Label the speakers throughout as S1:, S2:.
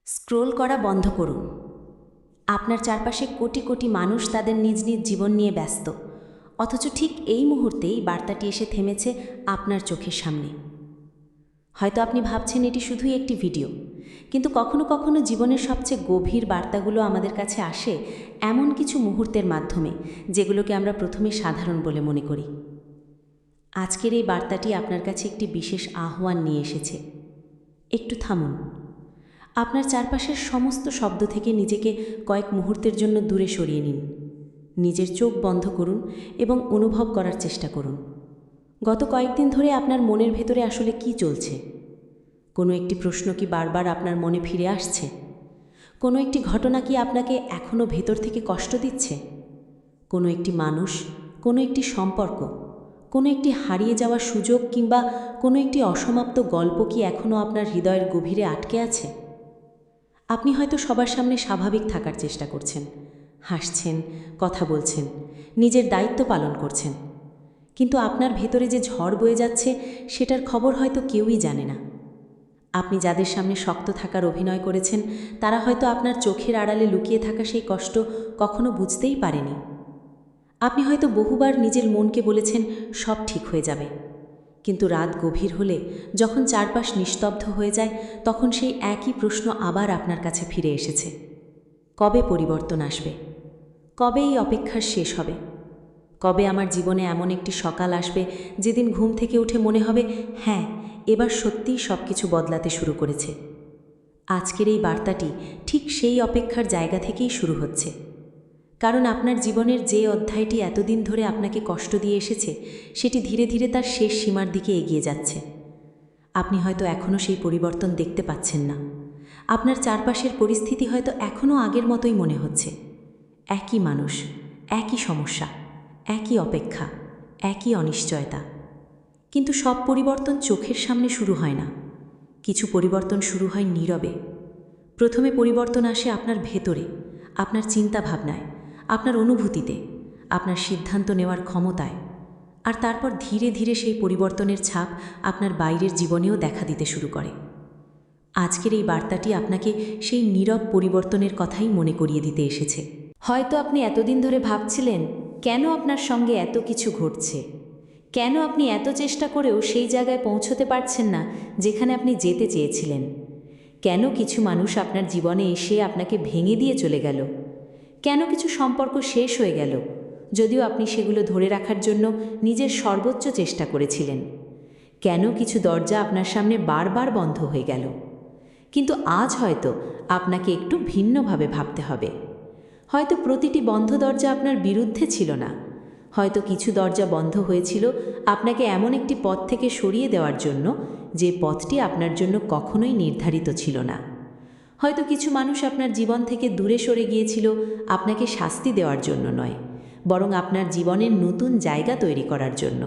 S1: Scroll করা বন্ধ করুন। আপনার চারপাশে কোটি কোটি মানুষ তাদের নিজ নিজ জীবন নিয়ে ব্যস্ত, অথচ ঠিক এই মুহূর্তেই বার্তাটি এসে থেমেছে আপনার চোখের সামনে। হয়তো আপনি ভাবছেন এটি শুধুই একটি ভিডিও, কিন্তু কখনো কখনো জীবনের সবচেয়ে গভীর বার্তাগুলো আমাদের কাছে আসে এমন কিছু মুহূর্তের মাধ্যমে, যেগুলোকে আমরা প্রথমে সাধারণ বলে মনে করি। আজকের এই বার্তাটি আপনার কাছে একটি বিশেষ আহ্বান নিয়ে এসেছে। একটু থামুন। আপনার চারপাশের সমস্ত শব্দ থেকে নিজেকে কয়েক মুহূর্তের জন্য দূরে সরিয়ে নিন। নিজের চোখ বন্ধ করুন এবং অনুভব করার চেষ্টা করুন গত কয়েকদিন ধরে আপনার মনের ভেতরে আসলে কি চলছে। কোনো একটি প্রশ্ন কি বারবার আপনার মনে ফিরে আসছে? কোনো একটি ঘটনা কি আপনাকে এখনও ভেতর থেকে কষ্ট দিচ্ছে? কোনো একটি মানুষ, কোনো একটি সম্পর্ক, কোনো একটি হারিয়ে যাওয়া সুযোগ কিংবা কোনো একটি অসমাপ্ত গল্প কি এখনও আপনার হৃদয়ের গভীরে আটকে আছে? আপনি হয়তো সবার সামনে স্বাভাবিক থাকার চেষ্টা করছেন, হাসছেন, কথা বলছেন, নিজের দায়িত্ব পালন করছেন, কিন্তু আপনার ভেতরে যে ঝড় বয়ে যাচ্ছে সেটার খবর হয়তো কেউই জানে না। আপনি যাদের সামনে শক্ত থাকার অভিনয় করেছেন, তারা হয়তো আপনার চোখের আড়ালে লুকিয়ে থাকা সেই কষ্ট কখনো বুঝতেই পারেনি। আপনি হয়তো বহুবার নিজের মনকে বলেছেন সব ঠিক হয়ে যাবে, কিন্তু রাত গভীর হলে, যখন চারপাশ নিস্তব্ধ হয়ে যায়, তখন সেই একই প্রশ্ন আবার আপনার কাছে ফিরে এসেছে। কবে পরিবর্তন আসবে? কবে এই অপেক্ষার শেষ হবে? কবে আমার জীবনে এমন একটি সকাল আসবে যেদিন ঘুম থেকে উঠে মনে হবে, হ্যাঁ, এবার সত্যিই সব কিছু বদলাতে শুরু করেছে? আজকের এই বার্তাটি ঠিক সেই অপেক্ষার জায়গা থেকেই শুরু হচ্ছে। কারণ আপনার জীবনের যে অধ্যায়টি এতদিন ধরে আপনাকে কষ্ট দিয়ে এসেছে, সেটি ধীরে ধীরে তার শেষ সীমার দিকে এগিয়ে যাচ্ছে। আপনি হয়তো এখনও সেই পরিবর্তন দেখতে পাচ্ছেন না। আপনার চারপাশের পরিস্থিতি হয়তো এখনও আগের মতোই মনে হচ্ছে। একই মানুষ, একই সমস্যা, একই অপেক্ষা, একই অনিশ্চয়তা। কিন্তু সব পরিবর্তন চোখের সামনে শুরু হয় না। কিছু পরিবর্তন শুরু হয় নীরবে। প্রথমে পরিবর্তন আসে আপনার ভেতরে, আপনার চিন্তাভাবনায়, আপনার অনুভূতিতে, আপনার সিদ্ধান্ত নেওয়ার ক্ষমতায়। আর তারপর ধীরে ধীরে সেই পরিবর্তনের ছাপ আপনার বাইরের জীবনেও দেখা দিতে শুরু করে। আজকের এই বার্তাটি আপনাকে সেই নীরব পরিবর্তনের কথাই মনে করিয়ে দিতে এসেছে। হয়তো আপনি এতদিন ধরে ভাবছিলেন, কেন আপনার সঙ্গে এত কিছু ঘটছে? কেন আপনি এত চেষ্টা করেও সেই জায়গায় পৌঁছতে পারছেন না যেখানে আপনি যেতে চেয়েছিলেন? কেন কিছু মানুষ আপনার জীবনে এসে আপনাকে ভেঙে দিয়ে চলে গেল? কেন কিছু সম্পর্ক শেষ হয়ে গেল, যদিও আপনি সেগুলো ধরে রাখার জন্য নিজের সর্বোচ্চ চেষ্টা করেছিলেন? কেন কিছু দরজা আপনার সামনে বারবার বন্ধ হয়ে গেল? কিন্তু আজ হয়তো আপনাকে একটু ভিন্নভাবে ভাবতে হবে। হয়তো প্রতিটি বন্ধ দরজা আপনার বিরুদ্ধে ছিল না। হয়তো কিছু দরজা বন্ধ হয়েছিল আপনাকে এমন একটি পথ থেকে সরিয়ে দেওয়ার জন্য, যে পথটি আপনার জন্য কখনোই নির্ধারিত ছিল না। হয়তো কিছু মানুষ আপনার জীবন থেকে দূরে সরে গিয়েছিল আপনাকে শাস্তি দেওয়ার জন্য নয়, বরং আপনার জীবনের নতুন জায়গা তৈরি করার জন্য।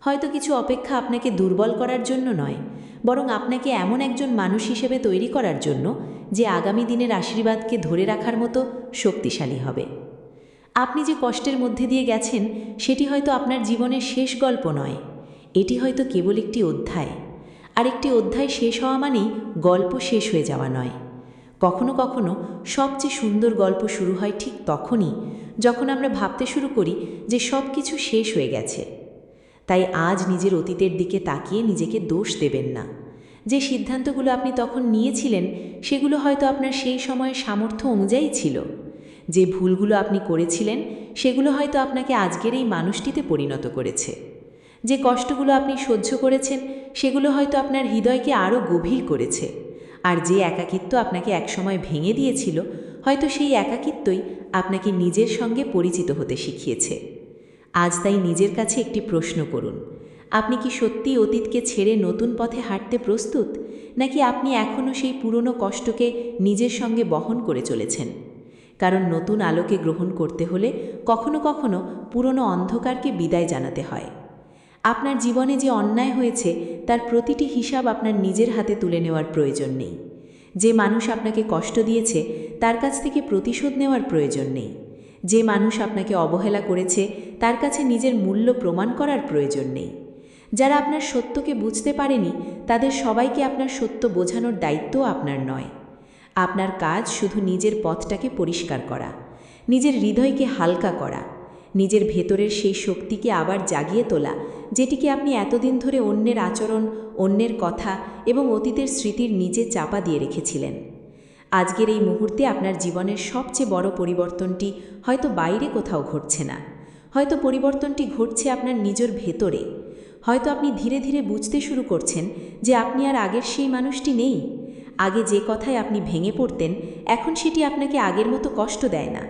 S1: হয়তো কিছু অপেক্ষা আপনাকে দুর্বল করার জন্য নয়, বরং আপনাকে এমন একজন মানুষ হিসেবে তৈরি করার জন্য, যে আগামী দিনের আশীর্বাদকে ধরে রাখার মতো শক্তিশালী হবে। আপনি যে কষ্টের মধ্যে দিয়ে গেছেন, সেটি হয়তো আপনার জীবনের শেষ গল্প নয়। এটি হয়তো কেবল একটি অধ্যায়। আর একটি অধ্যায় শেষ হওয়া মানেই গল্প শেষ হয়ে যাওয়া নয়। কখনো কখনো সবচেয়ে সুন্দর গল্প শুরু হয় ঠিক তখনই, যখন আমরা ভাবতে শুরু করি যে সব কিছু শেষ হয়ে গেছে। তাই আজ নিজের অতীতের দিকে তাকিয়ে নিজেকে দোষ দেবেন না। যে সিদ্ধান্তগুলো আপনি তখন নিয়েছিলেন, সেগুলো হয়তো আপনার সেই সময়ের সামর্থ্য অনুযায়ী ছিল। যে ভুলগুলো আপনি করেছিলেন, সেগুলো হয়তো আপনাকে আজকের এই মানুষটিতে পরিণত করেছে। যে কষ্টগুলো আপনি সহ্য করেছেন, সেগুলো হয়তো আপনার হৃদয়কে আরও গভীর করেছে। আর যে একাকিত্ব আপনাকে একসময় ভেঙে দিয়েছিল, হয়তো সেই একাকিত্বই আপনাকে নিজের সঙ্গে পরিচিত হতে শিখিয়েছে। আজ তাই নিজের কাছে একটি প্রশ্ন করুন। আপনি কি সত্যি অতীতকে ছেড়ে নতুন পথে হাঁটতে প্রস্তুত, নাকি আপনি এখনও সেই পুরনো কষ্টকে নিজের সঙ্গে বহন করে চলেছেন? কারণ নতুন আলোকে গ্রহণ করতে হলে কখনো কখনো পুরনো অন্ধকারকে বিদায় জানাতে হয়। আপনার জীবনে যে অন্যায় হয়েছে, তার প্রতিটি হিসাব আপনার নিজের হাতে তুলে নেওয়ার প্রয়োজন নেই। যে মানুষ আপনাকে কষ্ট দিয়েছে, তার কাছ থেকে প্রতিশোধ নেওয়ার প্রয়োজন নেই। যে মানুষ আপনাকে অবহেলা করেছে, তার কাছে নিজের মূল্য প্রমাণ করার প্রয়োজন নেই। যারা আপনার সত্যকে বুঝতে পারেনি, তাদের সবাইকে আপনার সত্য বোঝানোর দায়িত্বও আপনার নয়। আপনার কাজ শুধু নিজের পথটাকে পরিষ্কার করা, নিজের হৃদয়কে হালকা করা, নিজের ভেতরের সেই শক্তিকে আবার জাগিয়ে তোলা, যেটিকে আপনি এতদিন ধরে অন্যের আচরণ, অন্যের কথা এবং অতীতের স্মৃতির নিচে চাপা দিয়ে রেখেছিলেন। আজকের এই মুহূর্তে আপনার জীবনের সবচেয়ে বড় পরিবর্তনটি হয়তো বাইরে কোথাও ঘটছে না, হয়তো পরিবর্তনটি ঘটছে আপনার নিজের ভেতরে। হয়তো আপনি ধীরে ধীরে বুঝতে শুরু করছেন যে আপনি আর আগের সেই মানুষটি নেই। আগে যে কথায় আপনি ভেঙে পড়তেন, এখন সেটি আপনাকে আগের মতো কষ্ট দেয় না।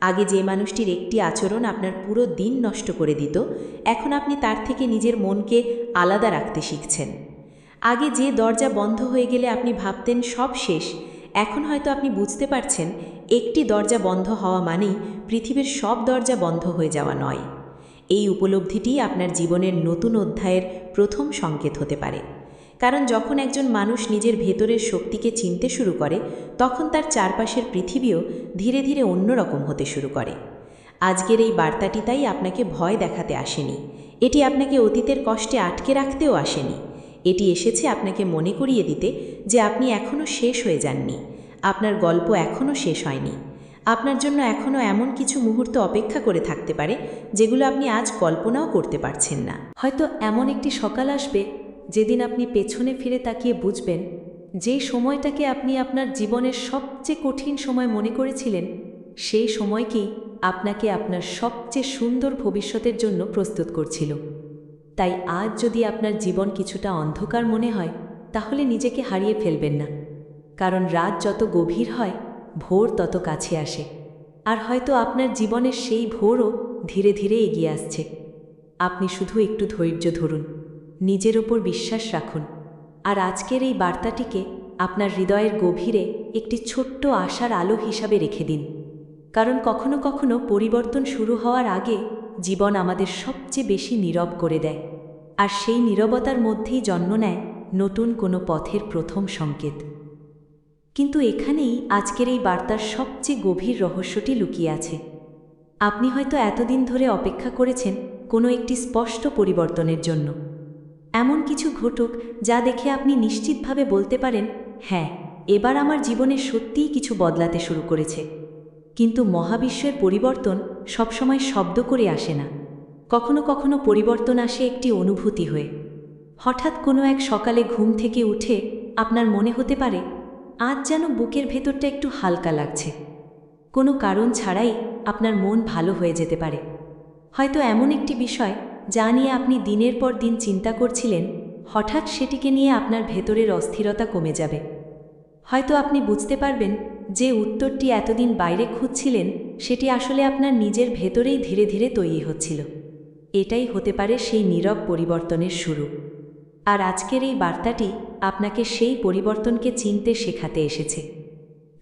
S1: আগে যে মানুষটির একটি আচরণ আপনার পুরো দিন নষ্ট করে দিত, এখন আপনি তার থেকে নিজের মনকে আলাদা রাখতে শিখছেন। আগে যে দরজা বন্ধ হয়ে গেলে আপনি ভাবতেন সব শেষ, এখন হয়তো আপনি বুঝতে পারছেন একটি দরজা বন্ধ হওয়া মানেই পৃথিবীর সব দরজা বন্ধ হয়ে যাওয়া নয়। এই উপলব্ধিটি আপনার জীবনের নতুন অধ্যায়ের প্রথম সংকেত হতে পারে। কারণ যখন একজন মানুষ নিজের ভেতরের শক্তিকে চিনতে শুরু করে, তখন তার চারপাশের পৃথিবীও ধীরে ধীরে অন্যরকম হতে শুরু করে। আজকের এই বার্তাটি তাই আপনাকে ভয় দেখাতে আসেনি, এটি আপনাকে অতীতের কষ্টে আটকে রাখতেও আসেনি। এটি এসেছে আপনাকে মনে করিয়ে দিতে যে আপনি এখনও শেষ হয়ে যাননি, আপনার গল্প এখনও শেষ হয়নি। আপনার জন্য এখনও এমন কিছু মুহূর্ত অপেক্ষা করে থাকতে পারে যেগুলো আপনি আজ কল্পনাও করতে পারছেন না।
S2: হয়তো এমন একটি সকাল আসবে যেদিন আপনি পেছনে ফিরে তাকিয়ে বুঝবেন যেই সময়টাকে আপনি আপনার জীবনের সবচেয়ে কঠিন সময় মনে করেছিলেন, সেই সময়কেই আপনাকে আপনার সবচেয়ে সুন্দর ভবিষ্যতের জন্য প্রস্তুত করছিল। তাই আজ যদি আপনার জীবন কিছুটা অন্ধকার মনে হয়, তাহলে নিজেকে হারিয়ে ফেলবেন না। কারণ রাত যত গভীর হয়, ভোর তত কাছে আসে। আর হয়তো আপনার জীবনের সেই ভোরও ধীরে ধীরে এগিয়ে আসছে। আপনি শুধু একটু ধৈর্য ধরুন, নিজের ওপর বিশ্বাস রাখুন, আর আজকের এই বার্তাটিকে আপনার হৃদয়ের গভীরে একটি ছোট্ট আশার আলো হিসাবে রেখে দিন। কারণ কখনো কখনো পরিবর্তন শুরু হওয়ার আগে জীবন আমাদের সবচেয়ে বেশি নীরব করে দেয়, আর সেই নীরবতার মধ্যেই জন্ম নেয় নতুন কোনো পথের প্রথম সংকেত। কিন্তু এখানেই আজকের এই বার্তার সবচেয়ে গভীর রহস্যটি লুকিয়ে আছে। আপনি হয়তো এতদিন ধরে অপেক্ষা করেছেন কোনো একটি স্পষ্ট পরিবর্তনের জন্য, এমন কিছু ঘটুক যা দেখে আপনি নিশ্চিতভাবে বলতে পারেন, হ্যাঁ, এবার আমার জীবনে সত্যিই কিছু বদলাতে শুরু করেছে। কিন্তু মহাবিশ্বের পরিবর্তন সবসময় শব্দ করে আসে না। কখনো কখনো পরিবর্তন আসে একটি অনুভূতি হয়ে। হঠাৎ কোনো এক সকালে ঘুম থেকে উঠে আপনার মনে হতে পারে, আজ যেন বুকের ভেতরটা একটু হালকা লাগছে। কোনো কারণ ছাড়াই আপনার মন ভালো হয়ে যেতে পারে। হয়তো এমন একটি বিষয় যা নিয়ে আপনি দিনের পর দিন চিন্তা করছিলেন, হঠাৎ সেটিকে নিয়ে আপনার ভেতরের অস্থিরতা কমে যাবে। হয়তো আপনি বুঝতে পারবেন যে উত্তরটি এতদিন বাইরে খুঁজছিলেন, সেটি আসলে আপনার নিজের ভেতরেই ধীরে ধীরে তৈরি হচ্ছিল। এটাই হতে পারে সেই নীরব পরিবর্তনের শুরু। আর আজকের এই বার্তাটি আপনাকে সেই পরিবর্তনকে চিনতে শেখাতে এসেছে।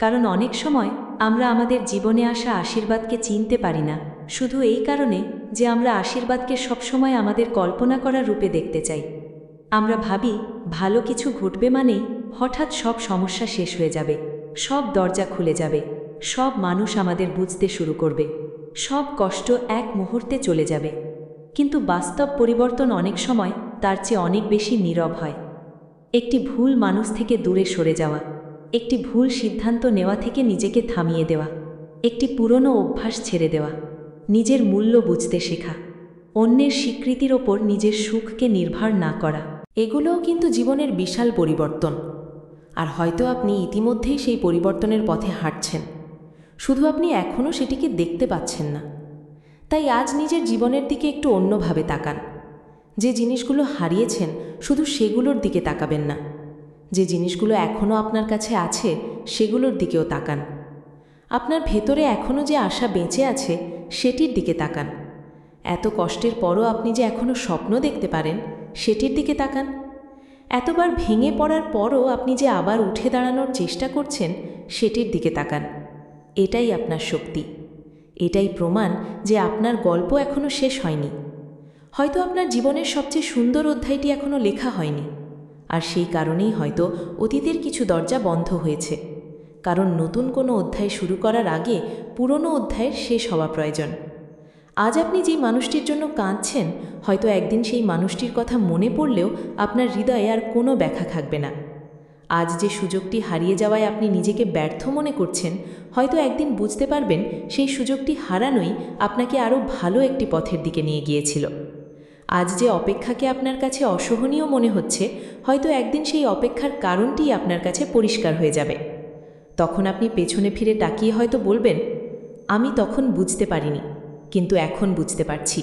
S2: কারণ অনেক সময় আমরা আমাদের জীবনে আসা আশীর্বাদকে চিনতে পারি না, শুধু এই কারণে যে আমরা আশীর্বাদকে সবসময় আমাদের কল্পনা করা রূপে দেখতে চাই। আমরা ভাবি ভালো কিছু ঘটবে মানেই হঠাৎ সব সমস্যা শেষ হয়ে যাবে, সব দরজা খুলে যাবে, সব মানুষ আমাদের বুঝতে শুরু করবে, সব কষ্ট এক মুহূর্তে চলে যাবে। কিন্তু বাস্তব পরিবর্তন অনেক সময় তার চেয়ে অনেক বেশি নীরব হয়। একটি ভুল মানুষ থেকে দূরে সরে যাওয়া, একটি ভুল সিদ্ধান্ত নেওয়া থেকে নিজেকে থামিয়ে দেওয়া, একটি পুরনো অভ্যাস ছেড়ে দেওয়া, নিজের মূল্য বুঝতে শেখা, অন্যের স্বীকৃতির ওপর নিজের সুখকে নির্ভর না করা,
S3: এগুলোও কিন্তু জীবনের বিশাল পরিবর্তন। আর হয়তো আপনি ইতিমধ্যেই সেই পরিবর্তনের পথে হাঁটছেন, শুধু আপনি এখনও সেটিকে দেখতে পাচ্ছেন না। তাই আজ নিজের জীবনের দিকে একটু অন্যভাবে তাকান। যে জিনিসগুলো হারিয়েছেন শুধু সেগুলোর দিকে তাকাবেন না, যে জিনিসগুলো এখনও আপনার কাছে আছে সেগুলোর দিকেও তাকান। আপনার ভেতরে এখনও যে আশা বেঁচে আছে সেটির দিকে তাকান। এত কষ্টের পরও আপনি যে এখনও স্বপ্ন দেখতে পারেন সেটির দিকে তাকান। এতবার ভেঙে পড়ার পরও আপনি যে আবার উঠে দাঁড়ানোর চেষ্টা করছেন সেটির দিকে তাকান। এটাই আপনার শক্তি, এটাই প্রমাণ যে আপনার গল্প এখনও শেষ হয়নি। হয়তো আপনার জীবনের সবচেয়ে সুন্দর অধ্যায়টি এখনও লেখা হয়নি, আর সেই কারণেই হয়তো অতীতের কিছু দরজা বন্ধ হয়েছে। কারণ নতুন কোনো অধ্যায় শুরু করার আগে পুরনো অধ্যায়ের শেষ হওয়া প্রয়োজন। আজ আপনি যেই মানুষটির জন্য কাঁদছেন, হয়তো একদিন সেই মানুষটির কথা মনে পড়লেও আপনার হৃদয়ে আর কোনো ব্যথা থাকবে না। আজ যে সুযোগটি হারিয়ে যাওয়ায় আপনি নিজেকে ব্যর্থ মনে করছেন, হয়তো একদিন বুঝতে পারবেন সেই সুযোগটি হারানোই আপনাকে আরও ভালো একটি পথের দিকে নিয়ে গিয়েছিল। আজ যে অপেক্ষাকে আপনার কাছে অসহনীয় মনে হচ্ছে, হয়তো একদিন সেই অপেক্ষার কারণটিই আপনার কাছে পরিষ্কার হয়ে যাবে। তখন আপনি পেছনে ফিরে তাকিয়ে হয়তো বলবেন, আমি তখন বুঝতে পারিনি, কিন্তু এখন বুঝতে পারছি।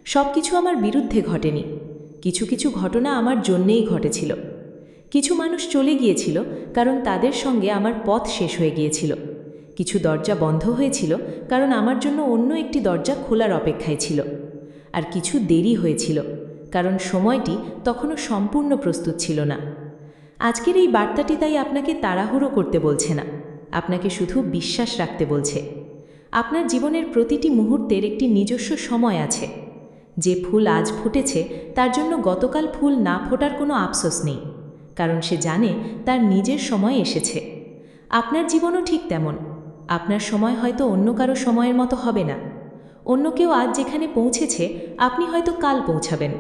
S3: সব কিছু আমার বিরুদ্ধে ঘটেনি, কিছু কিছু ঘটনা আমার জন্যেই ঘটেছিল। কিছু মানুষ চলে গিয়েছিল কারণ তাদের সঙ্গে আমার পথ শেষ হয়ে গিয়েছিল। কিছু দরজা বন্ধ হয়েছিল কারণ আমার জন্য অন্য একটি দরজা খোলার অপেক্ষায় ছিল। আর কিছু দেরি হয়েছিল কারণ সময়টি তখনও সম্পূর্ণ প্রস্তুত ছিল না। আজকের এই বার্তাটি তাই আপনাকে তাড়াহুড়ো করতে বলছে না, আপনাকে শুধু বিশ্বাস রাখতে বলছে। আপনার জীবনের প্রতিটি মুহূর্তের একটি নিজস্ব সময় আছে। যে ফুল আজ ফুটেছে তার জন্য গতকাল ফুল না ফোটার কোনো আফসোস নেই, কারণ সে জানে তার নিজের সময় এসেছে। আপনার জীবনও ঠিক তেমন। আপনার সময় হয়তো অন্য কারো সময়ের মতো হবে না। অন্য কেউ আজ যেখানে পৌঁছেছে আপনি হয়তো কাল পৌঁছাবেন।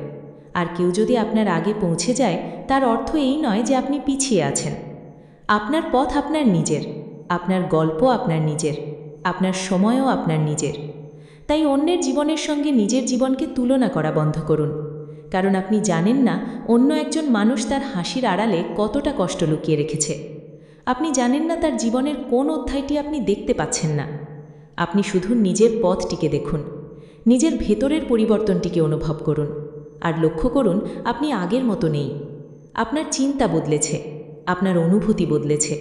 S3: আর কেউ যদি আপনার আগে পৌঁছে যায় তার অর্থ এই নয় যে আপনি পিছিয়ে আছেন। আপনার পথ আপনার নিজের, আপনার গল্প আপনার নিজের, আপনার সময়ও আপনার নিজের। তাই অন্যের জীবনের সঙ্গে নিজের জীবনকে তুলনা করা বন্ধ করুন, কারণ আপনি জানেন না অন্য একজন মানুষ তার হাসির আড়ালে কতটা কষ্ট লুকিয়ে রেখেছে। আপনি জানেন না তার জীবনের কোন অধ্যায়টি আপনি দেখতে পাচ্ছেন না। আপনি শুধু নিজের পথটিকে দেখুন, নিজের ভেতরের পরিবর্তনটিকে অনুভব করুন, আর লক্ষ্য করুন আপনি আগের মতো নেই। আপনার চিন্তা বদলেছে, আপনার অনুভূতি বদলেছে,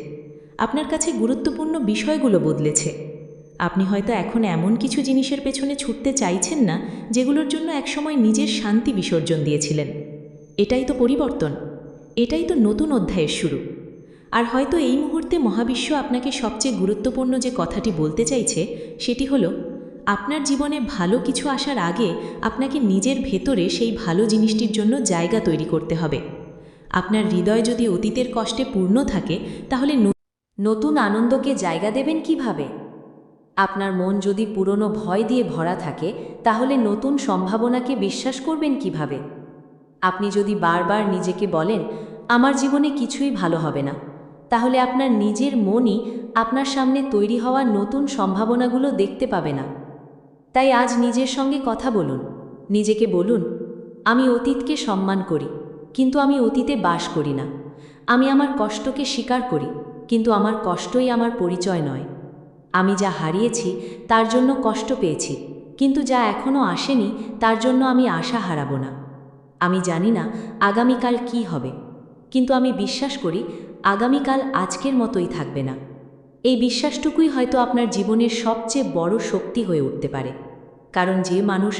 S3: আপনার কাছে গুরুত্বপূর্ণ বিষয়গুলো বদলেছে। আপনি হয়তো এখন এমন কিছু জিনিসের পেছনে ছুটতে চাইছেন না যেগুলোর জন্য একসময় নিজের শান্তি বিসর্জন দিয়েছিলেন। এটাই তো পরিবর্তন, এটাই তো নতুন অধ্যায়ের শুরু। আর হয়তো এই মুহূর্তে মহাবিশ্ব আপনাকে সবচেয়ে গুরুত্বপূর্ণ যে কথাটি বলতে চাইছে সেটি হলো, আপনার জীবনে ভালো কিছু আসার আগে আপনাকে নিজের ভেতরে সেই ভালো জিনিসটির জন্য জায়গা তৈরি করতে হবে। আপনার হৃদয় যদি অতীতের কষ্টে পূর্ণ থাকে তাহলে
S2: নতুন আনন্দকে জায়গা দেবেন কিভাবে? আপনার মন যদি পুরনো ভয় দিয়ে ভরা থাকে তাহলে নতুন সম্ভাবনাকে বিশ্বাস করবেন কিভাবে? আপনি যদি বারবার নিজেকে বলেন আমার জীবনে কিছুই ভালো হবে না, তাহলে আপনার নিজের মনই আপনার সামনে তৈরি হওয়া নতুন সম্ভাবনাগুলো দেখতে পাবে না। তাই আজ নিজের সঙ্গে কথা বলুন, নিজেকে বলুন, আমি অতীতকে সম্মান করি, কিন্তু আমি অতীতে বাস করি না। আমি আমার কষ্টকে স্বীকার করি, কিন্তু আমার কষ্টই আমার পরিচয় নয়। আমি যা হারিয়েছি তার জন্য কষ্ট পেয়েছি, কিন্তু যা এখনও আসেনি তার জন্য আমি আশা হারাবো না। আমি জানি না আগামীকাল কি হবে, কিন্তু আমি বিশ্বাস করি আগামীকাল আজকের মতোই থাকবে না। এই বিশ্বাসটুকুই হয়তো আপনার জীবনের সবচেয়ে বড় শক্তি হয়ে উঠতে পারে, কারণ যে মানুষ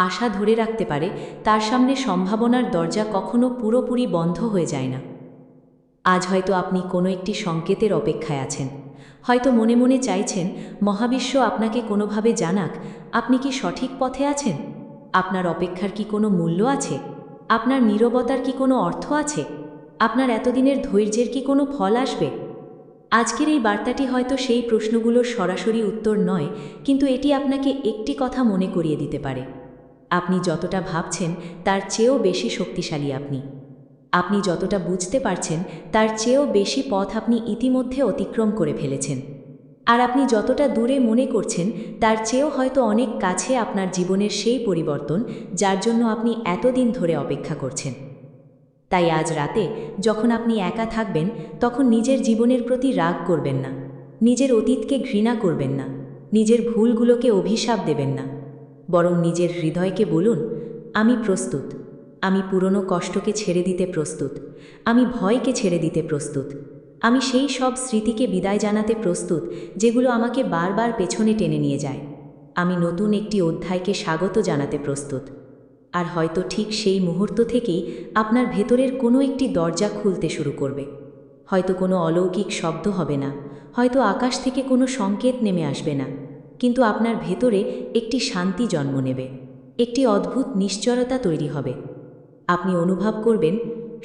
S2: আশা ধরে রাখতে পারে তার সামনে সম্ভাবনার দরজা কখনো পুরোপুরি বন্ধ হয়ে যায় না। আজ হয়তো আপনি কোনো একটি সংকেতের অপেক্ষায় আছেন, হয়তো মনে মনে চাইছেন মহাবিশ্ব আপনাকে কোনোভাবে জানাক আপনি কি সঠিক পথে আছেন। আপনার অপেক্ষার কি কোনো মূল্য আছে? আপনার নীরবতার কি কোনো অর্থ আছে? আপনার এতদিনের ধৈর্যের কি কোনো ফল আসবে? আজকের এই বার্তাটি হয়তো সেই প্রশ্নগুলোর সরাসরি উত্তর নয়, কিন্তু এটি আপনাকে একটি কথা মনে করিয়ে দিতে পারে। আপনি যতটা ভাবছেন তার চেয়েও বেশি শক্তিশালী আপনি। আপনি যতটা বুঝতে পারছেন তার চেয়েও বেশি পথ আপনি ইতিমধ্যে অতিক্রম করে ফেলেছেন। আর আপনি যতটা দূরে মনে করছেন তার চেয়েও হয়তো অনেক কাছে আপনার জীবনের সেই পরিবর্তন যার জন্য আপনি এতদিন ধরে অপেক্ষা করছেন। তাই আজ রাতে যখন আপনি একা থাকবেন তখন নিজের জীবনের প্রতি রাগ করবেন না, নিজের অতীতকে ঘৃণা করবেন না, নিজের ভুলগুলোকে অভিশাপ দেবেন না, বরং নিজের হৃদয়কে বলুন, আমি প্রস্তুত। আমি পুরনো কষ্টকে ছেড়ে দিতে প্রস্তুত, আমি ভয়কে ছেড়ে দিতে প্রস্তুত, আমি সেই সব স্মৃতিকে বিদায় জানাতে প্রস্তুত যেগুলো আমাকে বারবার পেছনে টেনে নিয়ে যায়। আমি নতুন একটি অধ্যায়কে স্বাগত জানাতে প্রস্তুত। আর হয়তো ঠিক সেই মুহূর্ত থেকেই আপনার ভেতরের কোনো একটি দরজা খুলতে শুরু করবে। হয়তো কোনো অলৌকিক শব্দ হবে না, হয়তো আকাশ থেকে কোনো সংকেত নেমে আসবে না, কিন্তু আপনার ভেতরে একটি শান্তি জন্ম নেবে, একটি অদ্ভুত নিশ্চয়তা তৈরি হবে। আপনি অনুভব করবেন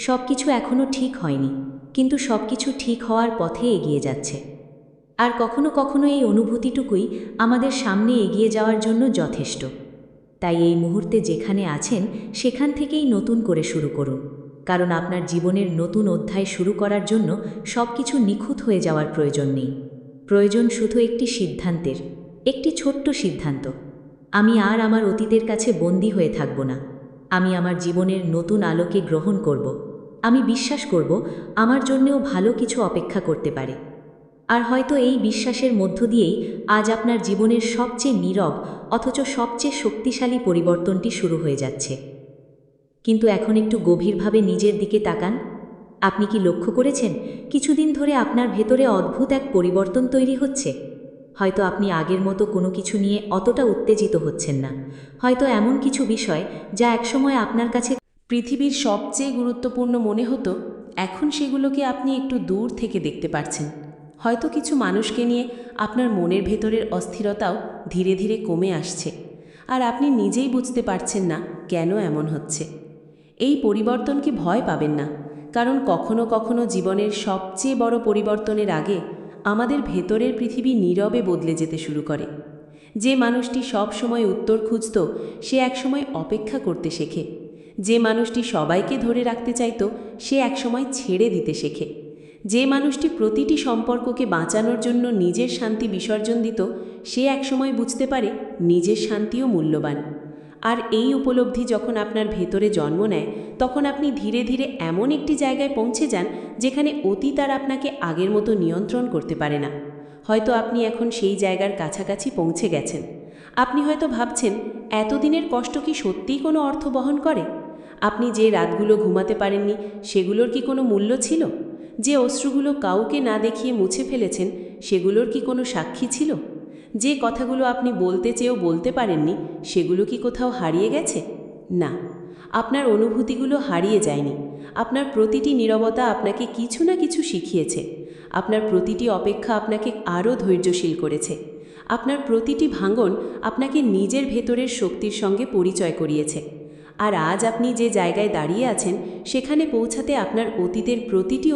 S2: সব কিছু এখনও ঠিক হয়নি, কিন্তু সব কিছু ঠিক হওয়ার পথে এগিয়ে যাচ্ছে। আর কখনো কখনো এই অনুভূতিটুকুই আমাদের সামনে এগিয়ে যাওয়ার জন্য যথেষ্ট। তাই এই মুহূর্তে যেখানে আছেন সেখান থেকেই নতুন করে শুরু করুন,
S1: কারণ আপনার জীবনের নতুন অধ্যায় শুরু করার জন্য সব কিছু নিখুঁত হয়ে যাওয়ার প্রয়োজন নেই। প্রয়োজন শুধু একটি সিদ্ধান্তের, একটি ছোট্ট সিদ্ধান্ত। আমি আর আমার অতীতের কাছে বন্দী হয়ে থাকব না। আমি আমার জীবনের নতুন আলোকে গ্রহণ করব। আমি বিশ্বাস করব আমার জন্যেও ভালো কিছু অপেক্ষা করতে পারে। আর হয়তো এই বিশ্বাসের মধ্য দিয়েই আজ আপনার জীবনের সবচেয়ে নীরব অথচ সবচেয়ে শক্তিশালী পরিবর্তনটি শুরু হয়ে যাচ্ছে। কিন্তু এখন একটু গভীরভাবে নিজের দিকে তাকান। আপনি কি লক্ষ্য করেছেন কিছুদিন ধরে আপনার ভেতরে অদ্ভুত এক পরিবর্তন তৈরি হচ্ছে? হয়তো আপনি আগের মতো কোনো কিছু নিয়ে অতটা উত্তেজিত হচ্ছেন না। হয়তো এমন কিছু বিষয় যা একসময় আপনার কাছে
S3: পৃথিবীর সবচেয়ে গুরুত্বপূর্ণ মনে হতো, এখন সেগুলোকে আপনি একটু দূর থেকে দেখতে পারছেন। হয়তো কিছু মানুষকে নিয়ে আপনার মনের ভেতরের অস্থিরতাও ধীরে ধীরে কমে আসছে, আর আপনি নিজেই বুঝতে পারছেন না কেন এমন হচ্ছে। এই পরিবর্তনকে ভয় পাবেন না, কারণ কখনো কখনো জীবনের সবচেয়ে বড় পরিবর্তনের আগে আমাদের ভেতরের পৃথিবী নীরবে বদলে যেতে শুরু করে। যে মানুষটি সব সময় উত্তর খুঁজত, সে একসময় অপেক্ষা করতে শেখে। যে মানুষটি সবাইকে ধরে রাখতে চাইত, সে একসময় ছেড়ে দিতে শেখে। যে মানুষটি প্রতিটি সম্পর্ককে বাঁচানোর জন্য নিজের শান্তি বিসর্জন দিত, সে একসময় বুঝতে পারে নিজের শান্তিও মূল্যবান। আর এই উপলব্ধি যখন আপনার ভেতরে জন্ম নেয়, তখন আপনি ধীরে ধীরে এমন একটি জায়গায় পৌঁছে যান যেখানে অতীত আর আপনাকে আগের মতো নিয়ন্ত্রণ করতে পারে না। হয়তো আপনি এখন সেই জায়গার কাছাকাছি পৌঁছে গেছেন। আপনি হয়তো ভাবছেন, এতদিনের কষ্ট কি সত্যিই কোনো অর্থ বহন করে? আপনি যে রাতগুলো ঘুমাতে পারেননি, সেগুলোর কি কোনো মূল্য ছিল? যে অশ্রুগুলো কাউকে না দেখিয়ে মুছে ফেলেছেন, সেগুলোর কি কোনো সাক্ষী ছিল? যে কথাগুলো আপনি বলতে চেয়েও বলতে পারেননি, সেগুলো কি কোথাও হারিয়ে গেছে? না, আপনার অনুভূতিগুলো হারিয়ে যায়নি। আপনার প্রতিটি নীরবতা আপনাকে কিছু না কিছু শিখিয়েছে। আপনার প্রতিটি অপেক্ষা আপনাকে আরও ধৈর্যশীল করেছে। আপনার প্রতিটি ভাঙন আপনাকে নিজের ভেতরের শক্তির সঙ্গে পরিচয় করিয়েছে। আর আজ আপনি যে জায়গায় দাঁড়িয়ে আছেন, সেখানে পৌঁছাতে আপনার অতীতের প্রতিটি